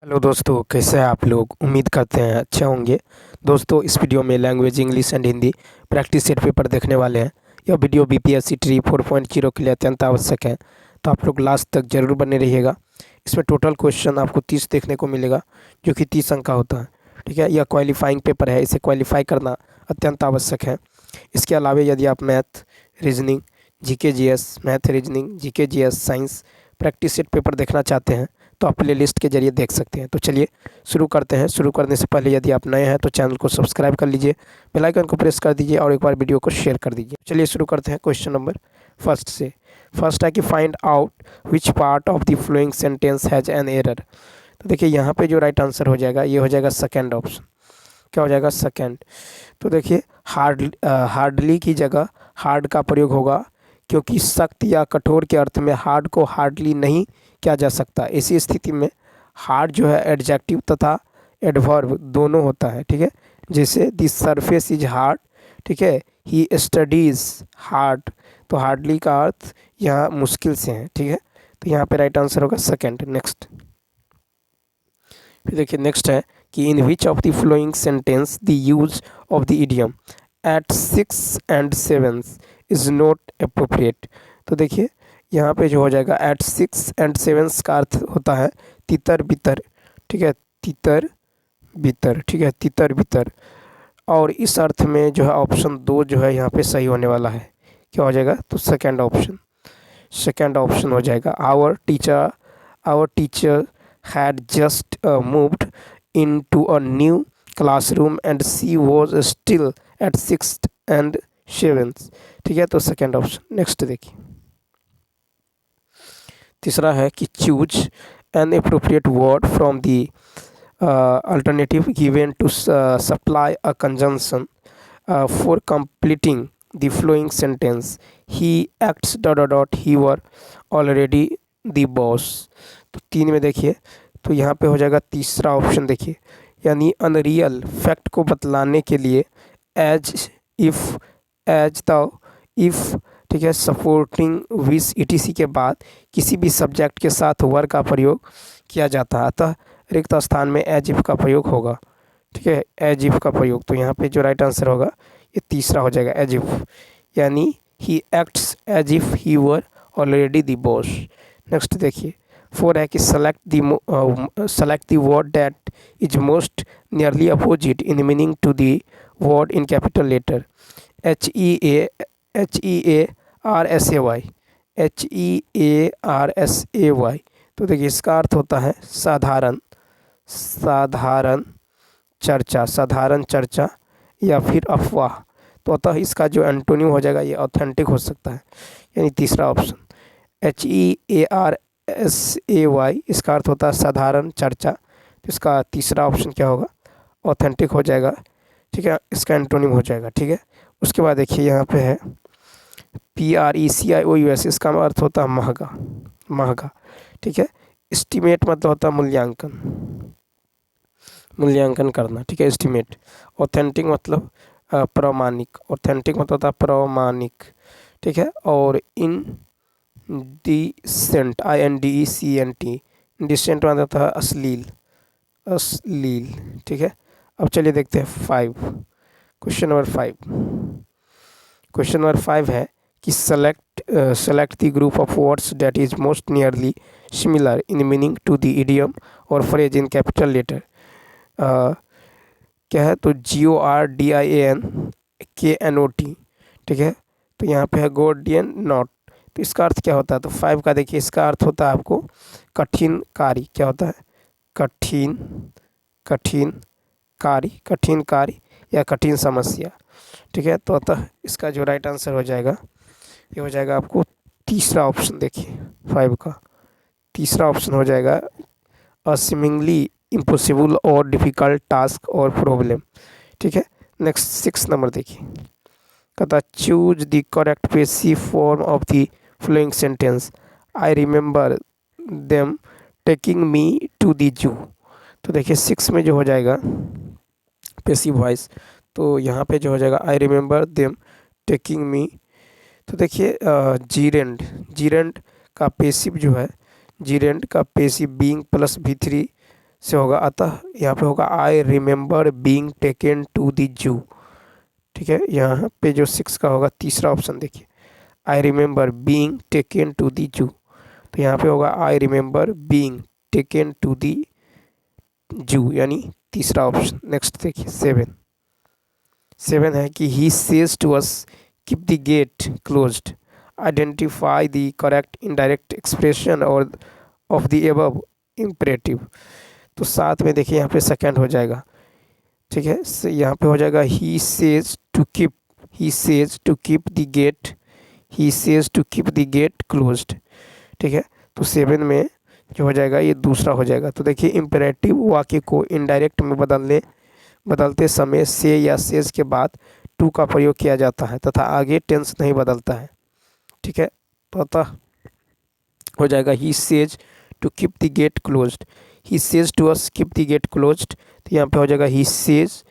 Hello दोस्तों, कैसे हैं आप लोग। उम्मीद करते हैं अच्छे होंगे। दोस्तों, इस वीडियो में language English and Hindi practice set paper देखने वाले हैं। यह वीडियो बीपीएससी ट्री 4.0 के लिए अत्यंत आवश्यक है, तो आप लोग लास्ट तक जरूर बने रहिएगा। इसमें टोटल क्वेश्चन आपको 30 देखने को मिलेगा, जो कि 30 अंक का होता है। ठीक है, यह क्वालिफाइंग पेपर है, इसे क्वालिफाई करना अत्यंत आवश्यक है। इसके अलावा यदि आप math, reasoning, GK GS, math reasoning, GK GS, science practice set paper देखना चाहते हैं तो आप प्ले लिस्ट के जरिए देख सकते हैं। तो चलिए शुरू करते हैं। शुरू करने से पहले यदि आप नए हैं तो चैनल को सब्सक्राइब कर लीजिए, बेल आइकन को प्रेस कर दीजिए और एक बार वीडियो को शेयर कर दीजिए। चलिए शुरू करते हैं क्वेश्चन नंबर फर्स्ट से। फर्स्ट है कि find out which part of the flowing sentence has an error. तो देखिए यहाँ पे जो राइट आंसर हो जाएगा ये हो जाएगा सेकेंड ऑप्शन। क्या हो जाएगा? सेकेंड। तो देखिए हार्डली की जगह हार्ड का प्रयोग होगा, क्योंकि सख्त या कठोर के अर्थ में हार्ड को हार्डली नहीं किया जा सकता। इसी स्थिति में हार्ड जो है एडजेक्टिव तथा एडवर्ब दोनों होता है। ठीक है, जैसे दिस सरफेस इज हार्ड, ठीक है, ही स्टडीज हार्ड, तो हार्डली का अर्थ यहाँ मुश्किल से है। ठीक है, तो यहाँ पे राइट आंसर होगा सेकेंड। नेक्स्ट, फिर देखिए नेक्स्ट है कि in which of the flowing sentence the use of the idiom at 6 and 7 is not appropriate. तो देखिए यहाँ पे जो हो जाएगा एट 6 and 7 का अर्थ होता है तितर बितर। ठीक है, तितर बितर। ठीक है, तितर बितर। और इस अर्थ में जो है ऑप्शन 2 जो है यहाँ पे सही होने वाला है। क्या हो जाएगा? तो सेकेंड ऑप्शन। सेकेंड ऑप्शन हो जाएगा our teacher had just moved into a new classroom and she was still at 6th and 7th। ठीक है, तो सेकेंड ऑप्शन। नेक्स्ट देखिए, तीसरा है कि choose an appropriate word from the alternative given to supply a conjunction for completing the flowing sentence। he acts ... he were already the boss। तो 3 में देखिए, तो यहाँ पे हो जाएगा तीसरा ऑप्शन। देखिए, यानी अनरियल फैक्ट को बतलाने के लिए as, if, as, the, if, ठीक है, सपोर्टिंग विस ईटीसी के बाद किसी भी सब्जेक्ट के साथ वर का प्रयोग किया जाता है, अतः रिक्त स्थान में एज इफ़ का प्रयोग होगा। ठीक है, एज इफ़ का प्रयोग। तो यहाँ पे जो राइट आंसर होगा ये तीसरा हो जाएगा, एज इफ़, यानी he acts as if he were already the boss. Next देखिए, 4 है कि select the word that is most nearly opposite in meaning to the word in capital letter. HEARSAY, HEARSAY। तो देखिए इसका अर्थ होता है साधारण, साधारण चर्चा, साधारण चर्चा या फिर अफवाह। तो अतः इसका जो एंटोनिम हो जाएगा ये ऑथेंटिक हो सकता है, यानी तीसरा ऑप्शन। HEARSAY इसका अर्थ होता है साधारण चर्चा, तो इसका तीसरा ऑप्शन क्या होगा? ऑथेंटिक हो जाएगा। ठीक है, इसका एंटोनिम हो जाएगा। ठीक है, उसके बाद देखिए यहाँ पे है PRECIOUS, इसका अर्थ होता है महंगा, महंगा। ठीक है, एस्टिमेट मतलब होता है मूल्यांकन, मूल्यांकन करना। ठीक है, एस्टिमेट। ऑथेंटिक मतलब प्रामाणिक, ऑथेंटिक मतलब होता है प्रामाणिक। ठीक है, और इंडिसेंट, INDECENT, इंडिसेंट मतलब होता है अश्लील, अश्लील। ठीक है, अब चलिए देखते हैं 5, क्वेश्चन नंबर 5। क्वेश्चन नंबर 5 है कि select the group of words that is most nearly similar in meaning to the idiom और फ्रेज इन कैपिटल लेटर। क्या है? तो GORDIANKNOT। ठीक है, तो यहाँ पे है गोर्डियन नॉट। तो इसका अर्थ क्या होता है? तो 5 का देखिए इसका अर्थ होता है आपको कठिन कार्य। क्या होता है? कठिन, कठिन कार्य, कठिन कार्य या कठिन समस्या। ठीक है, तो अतः इसका जो राइट आंसर हो जाएगा ये हो जाएगा आपको तीसरा ऑप्शन। देखिए 5 का तीसरा ऑप्शन हो जाएगा अ सीमिंगली इम्पॉसिबल और डिफ़िकल्ट टास्क और प्रॉब्लम। ठीक है, नेक्स्ट 6 नंबर देखिए, कहता choose the correct passive form of the flowing sentence. I remember them taking me to the zoo. तो देखिए 6 में जो हो जाएगा पैसिव वॉइस, तो यहाँ पे जो हो जाएगा आई रिमेंबर देम टेकिंग मी। तो देखिए जीरेंड, जीरेंड का पैसिव जो है, जीरेंड का पैसिव बीइंग प्लस V3 से होगा। अतः यहाँ पे होगा I remember being taken to the zoo. ठीक है, यहाँ पे जो 6 का होगा तीसरा ऑप्शन देखिए, I remember being taken to the zoo. तो यहाँ पे होगा I remember being taken to the zoo, यानी तीसरा ऑप्शन। नेक्स्ट देखिए 7 है कि he says to us keep the gate closed, identify the correct indirect expression और ऑफ द एबव इम्परेटिव। तो 7 में देखिए यहाँ पे सेकंड हो जाएगा। ठीक है, यहाँ पे हो जाएगा he says to keep, he says to keep the gate, he says to keep the gate closed. ठीक है, तो 7 में जो हो जाएगा ये दूसरा हो जाएगा। तो देखिए इम्परेटिव वाक्य को इनडायरेक्ट में बदलते समय से या सेज के बाद टू का प्रयोग किया जाता है तथा आगे टेंस नहीं बदलता है। ठीक है, तो अतः हो जाएगा he says to keep the gate closed, he says to us keep the gate closed. तो यहाँ पे हो जाएगा he says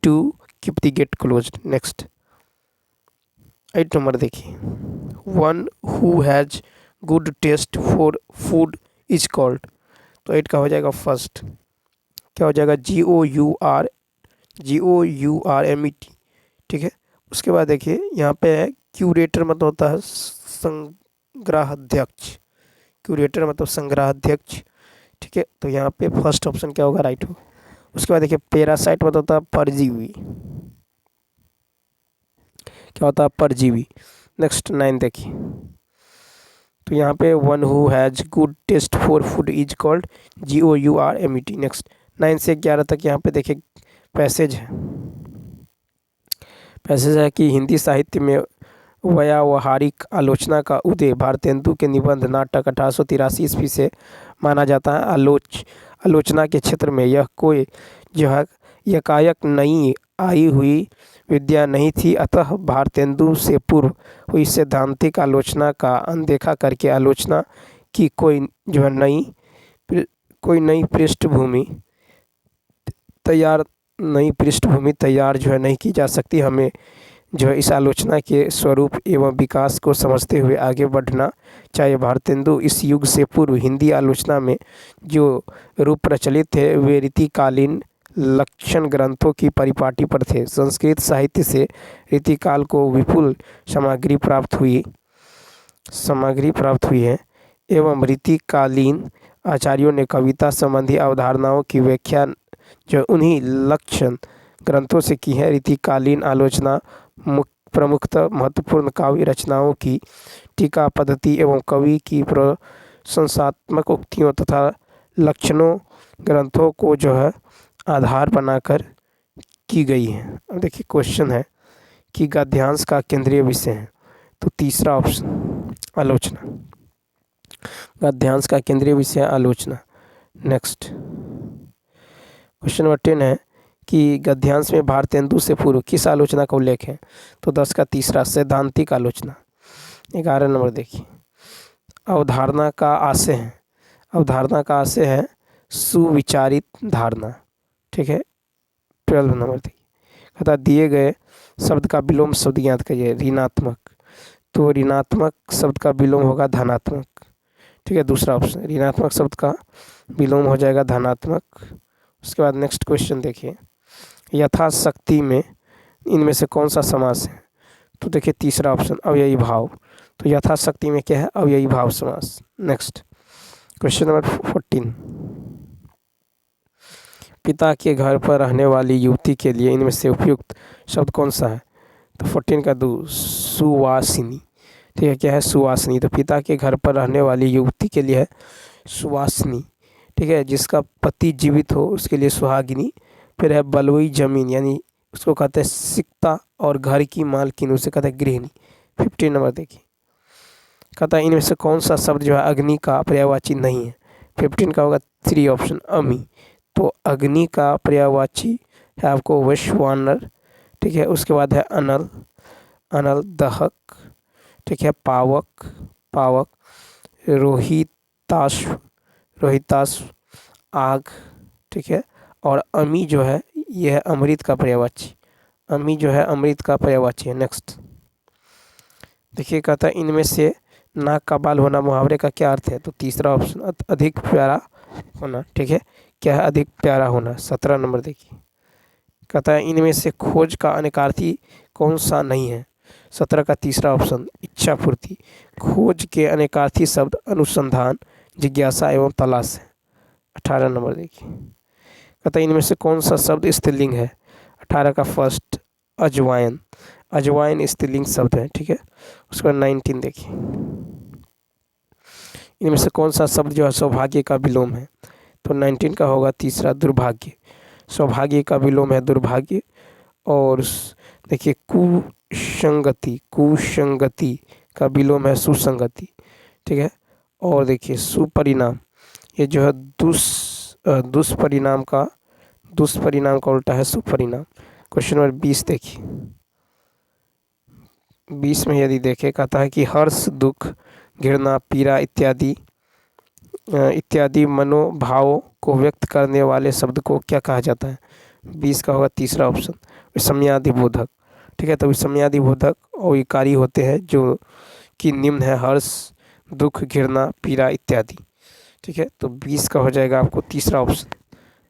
to keep the gate closed. Next 8 number देखिए, one who has good taste for food is called. तो 8 का हो जाएगा फर्स्ट, क्या हो जाएगा, GOURMET। ठीक है, उसके बाद देखिए यहाँ पे है क्यूरेटर, मतलब होता है संग्रहाध्यक्ष, क्यूरेटर मतलब संग्रहाध्यक्ष। ठीक है, तो यहाँ पे फर्स्ट ऑप्शन क्या होगा, राइट हो। उसके बाद देखिए पैरासाइट मतलब होता है परजीवी, क्या होता है, परजीवी। नेक्स्ट 9 देखिए, तो यहाँ पे one who has good taste for food is called GOURMET। Next 9 से 11 तक यहाँ पे देखिए पैसेज है कि हिंदी साहित्य में व्यावहारिक आलोचना का उदय भारतेंदु के निबंध नाटक 1883 ईस्वी से माना जाता है। आलोचना के क्षेत्र में यह कोई जो है यकायक नई आई हुई विद्या नहीं थी, अतः भारतेंदु से पूर्व हुई सैद्धांतिक आलोचना का अनदेखा करके आलोचना की कोई नई पृष्ठभूमि तैयार जो है नहीं की जा सकती। हमें जो है इस आलोचना के स्वरूप एवं विकास को समझते हुए आगे बढ़ना चाहिए। भारतेंदु इस युग से पूर्व हिंदी आलोचना में जो रूप प्रचलित थे वे रीतिकालीन लक्षण ग्रंथों की परिपाटी पर थे। संस्कृत साहित्य से रीतिकाल को विपुल सामग्री प्राप्त हुई है एवं रीतिकालीन आचार्यों ने कविता संबंधी अवधारणाओं की व्याख्या जो उन्हीं लक्षण ग्रंथों से की है। रीतिकालीन आलोचना प्रमुखतः महत्वपूर्ण काव्य रचनाओं की टीका पद्धति एवं कवि की प्रशंसात्मक उक्तियों तथा लक्षणों ग्रंथों को जो है आधार बनाकर की गई है। अब देखिए क्वेश्चन है कि गद्यांश का केंद्रीय विषय है, तो तीसरा ऑप्शन आलोचना, गद्यांश का केंद्रीय विषय आलोचना। नेक्स्ट क्वेश्चन नंबर 10 है कि गद्यांश में भारतेंदु से पूर्व किस आलोचना का उल्लेख है, तो 10 का तीसरा सैद्धांतिक आलोचना। 11 नंबर देखिए, अवधारणा का आशय है सुविचारित धारणा। ठीक है, 12 नंबर देखिए, कहता दिए गए शब्द का विलोम शब्द ज्ञात करिए, ऋणात्मक, तो ऋणात्मक शब्द का विलोम होगा धनात्मक। ठीक है, दूसरा ऑप्शन ऋणात्मक शब्द का विलोम हो जाएगा धनात्मक। उसके बाद नेक्स्ट क्वेश्चन देखिए, यथाशक्ति में इनमें से कौन सा समास है, तो देखिए तीसरा ऑप्शन अव्ययी भाव, तो यथाशक्ति में क्या है, अव्ययी भाव समास। नेक्स्ट क्वेश्चन नंबर 14, पिता के घर पर रहने वाली युवती के लिए इनमें से उपयुक्त शब्द कौन सा है, तो 14 का 2 सुवासिनी। ठीक है, क्या है, सुवासिनी। तो पिता के घर पर रहने वाली युवती के लिए है सुवासिनी। ठीक है, जिसका पति जीवित हो उसके लिए सुहागिनी। फिर है बलुई जमीन, यानी उसको कहते हैं सिक्ता, और घर की मालकिन उसे कहते हैं गृहिणी। 15 नंबर देखिए, कहता है इनमें से कौन सा शब्द जो है अग्नि का पर्यायवाची नहीं है, 15 का होगा 3 ऑप्शन अमी। तो अग्नि का पर्यायवाची है आपको वैश्वानर। ठीक है, उसके बाद है अनल दहक। ठीक है, पावक, रोहिताश्व आग। ठीक है, और अमी जो है यह है अमृत का पर्यायवाची, अमी जो है अमृत का पर्यायवाची है। नेक्स्ट देखिए, कहता है इनमें से नाक का बाल होना मुहावरे का क्या अर्थ है, तो तीसरा ऑप्शन अधिक प्यारा होना। ठीक है, क्या है? अधिक प्यारा होना। 17 नंबर देखिए, कहता है इनमें से खोज का अनेकार्थी कौन सा नहीं है? 17 का तीसरा ऑप्शन इच्छा पूर्ति। खोज के अनेकार्थी शब्द अनुसंधान, जिज्ञासा एवं तलाश है। 18 नंबर देखिए, कहता है इनमें से कौन सा शब्द स्त्रीलिंग है? 18 का फर्स्ट अजवाइन। अजवाइन स्त्रीलिंग शब्द है, ठीक है। उसके बाद 19 देखिए, इनमें से कौन सा शब्द जो है सौभाग्य का विलोम है? तो 19 का होगा तीसरा दुर्भाग्य। सौभाग्य का विलोम है दुर्भाग्य। और देखिए कुसंगति, कुसंगति का विलोम है सुसंगति, ठीक है। और देखिए सुपरिणाम, ये जो है दुष्परिणाम का उल्टा है सुपरिणाम। क्वेश्चन नंबर 20 देखिए, 20 में यदि देखें, कहता है कि हर्ष, दुख, घृणा, पीड़ा इत्यादि मनोभावों को व्यक्त करने वाले शब्द को क्या कहा जाता है? 20 का होगा तीसरा ऑप्शन विषमयादिबोधक, ठीक है। तो विषमयादिबोधक अविकारी होते हैं जो कि निम्न है हर्ष, दुख, घृणा, पीड़ा इत्यादि, ठीक है। तो 20 का हो जाएगा आपको तीसरा ऑप्शन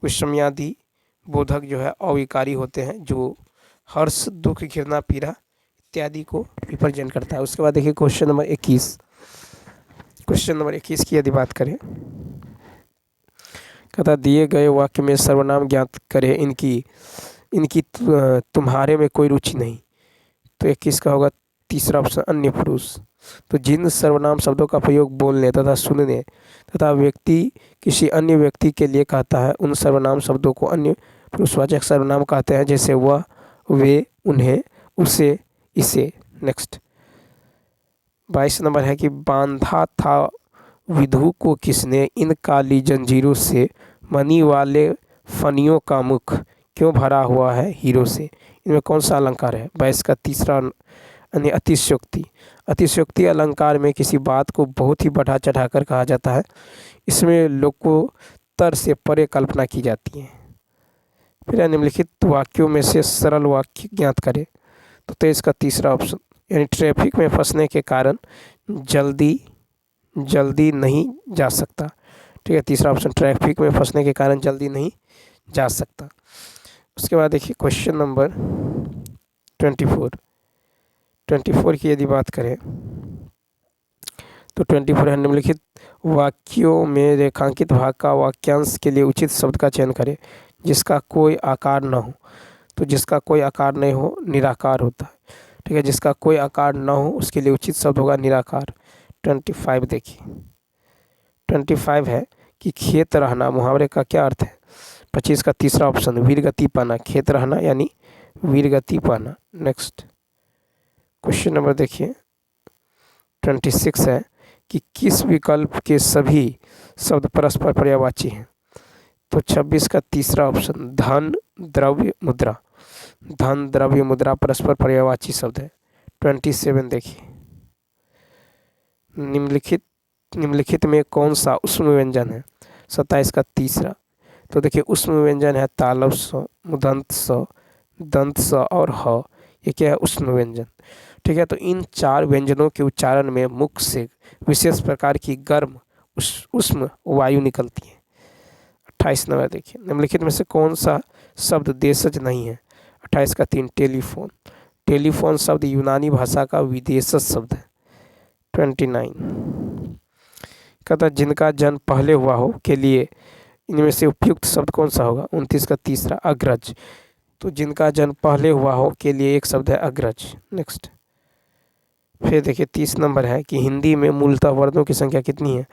विषमयादिबोधक जो है अविकारी होते हैं जो हर्ष, दुख, घृणा, पीड़ा इत्यादि को रिप्रेजेंट करता है। उसके बाद देखिए क्वेश्चन नंबर 21। क्वेश्चन नंबर 21 की यदि बात करें, कहता दिए गए वाक्य में सर्वनाम ज्ञात करें, इनकी तुम्हारे में कोई रुचि नहीं। तो 21 का होगा तीसरा ऑप्शन अन्य पुरुष। तो जिन सर्वनाम शब्दों का प्रयोग बोलने तथा सुनने तथा व्यक्ति किसी अन्य व्यक्ति के लिए कहता है, उन सर्वनाम शब्दों को अन्य पुरुषवाचक सर्वनाम कहते हैं, जैसे वह, वे, उन्हें, उसे, इसे। नेक्स्ट 22 नंबर है कि बांधा था विधु को किसने, इन काली जंजीरों से मनी वाले फनियों का मुख क्यों भरा हुआ है हीरो से? इनमें कौन सा अलंकार है? 22 का तीसरा अतिशयोक्ति। अतिशयोक्ति अलंकार में किसी बात को बहुत ही बढ़ा चढ़ाकर कहा जाता है। इसमें लोकोत्तर से परे कल्पना की जाती है। फिर निम्नलिखित वाक्यों में से सरल वाक्य ज्ञात करें। तो 23 का तीसरा ऑप्शन, यानी ट्रैफिक में फंसने के कारण जल्दी नहीं जा सकता, ठीक है। तीसरा ऑप्शन ट्रैफिक में फंसने के कारण जल्दी नहीं जा सकता। उसके बाद देखिए क्वेश्चन नंबर 24 की यदि बात करें तो 24 है निम्नलिखित वाक्यों में रेखांकित भाग का वाक्यांश के लिए उचित शब्द का चयन करें जिसका कोई आकार न हो। तो जिसका कोई आकार नहीं हो निराकार होता है, ठीक है। जिसका कोई आकार न हो उसके लिए उचित शब्द होगा निराकार। 25 देखिए, 25 है कि खेत रहना मुहावरे का क्या अर्थ है? 25 का तीसरा ऑप्शन वीरगति पाना, खेत रहना यानी वीरगति पाना। नेक्स्ट क्वेश्चन नंबर देखिए 26 है कि किस विकल्प के सभी शब्द परस्पर पर्यायवाची हैं? तो 26 का तीसरा ऑप्शन धन, द्रव्य, मुद्रा। धन, द्रव्य, मुद्रा परस्पर पर्यायवाची शब्द है। 27 देखिए, निम्नलिखित में कौन सा उष्म व्यंजन है? 27 का तीसरा। तो देखिए उष्म व्यंजन है तालव स, मुदंत स, दंत स और ह। ये क्या है? उष्म व्यंजन, ठीक है। तो इन चार व्यंजनों के उच्चारण में मुख से विशेष प्रकार की गर्म उष्म वायु निकलती है। 28 नंबर देखिए, निम्नलिखित में से कौन सा शब्द देशज नहीं है? 28 का 3 टेलीफोन। टेलीफोन शब्द यूनानी भाषा का विदेशज शब्द है। 29 कहता जिनका जन्म पहले हुआ हो के लिए इनमें से उपयुक्त शब्द कौन सा होगा? 29 का तीसरा अग्रज। तो जिनका जन्म पहले हुआ हो के लिए एक शब्द है अग्रज। नेक्स्ट फिर देखिए 30 नंबर है कि हिंदी में मूलतः वर्णों की संख्या कितनी है?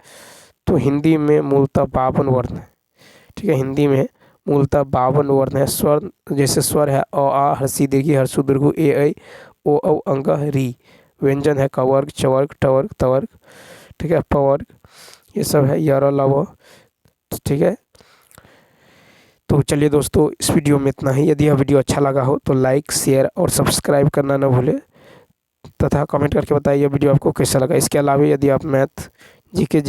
तो हिंदी में मूलतः 52 वर्ण है, ठीक है। हिंदी में मूलतः 52 वर्ण है। स्वर जैसे स्वर है अ, आ, हर्षी, दीर्घी, हर्षु, दीर्घु, ए, ऐ, ओ, औ, अंग, री। व्यंजन है कवर्ग, चवर्ग, टवर्ग, तवर्ग, ठीक है, पवर्ग, ये सब है, यर, लव, ठीक है। तो चलिए दोस्तों इस वीडियो में इतना ही। यदि यह वीडियो अच्छा लगा हो तो लाइक, शेयर और सब्सक्राइब करना न भूलें तथा कमेंट करके बताइए वीडियो आपको कैसा लगा। इसके अलावा यदि आप मैथ, जीके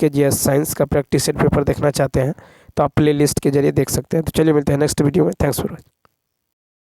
जीएस साइंस का प्रैक्टिस सेट पेपर देखना चाहते हैं तो आप प्लेलिस्ट के जरिए देख सकते हैं। तो चलिए मिलते हैं नेक्स्ट वीडियो में। Thanks for watching.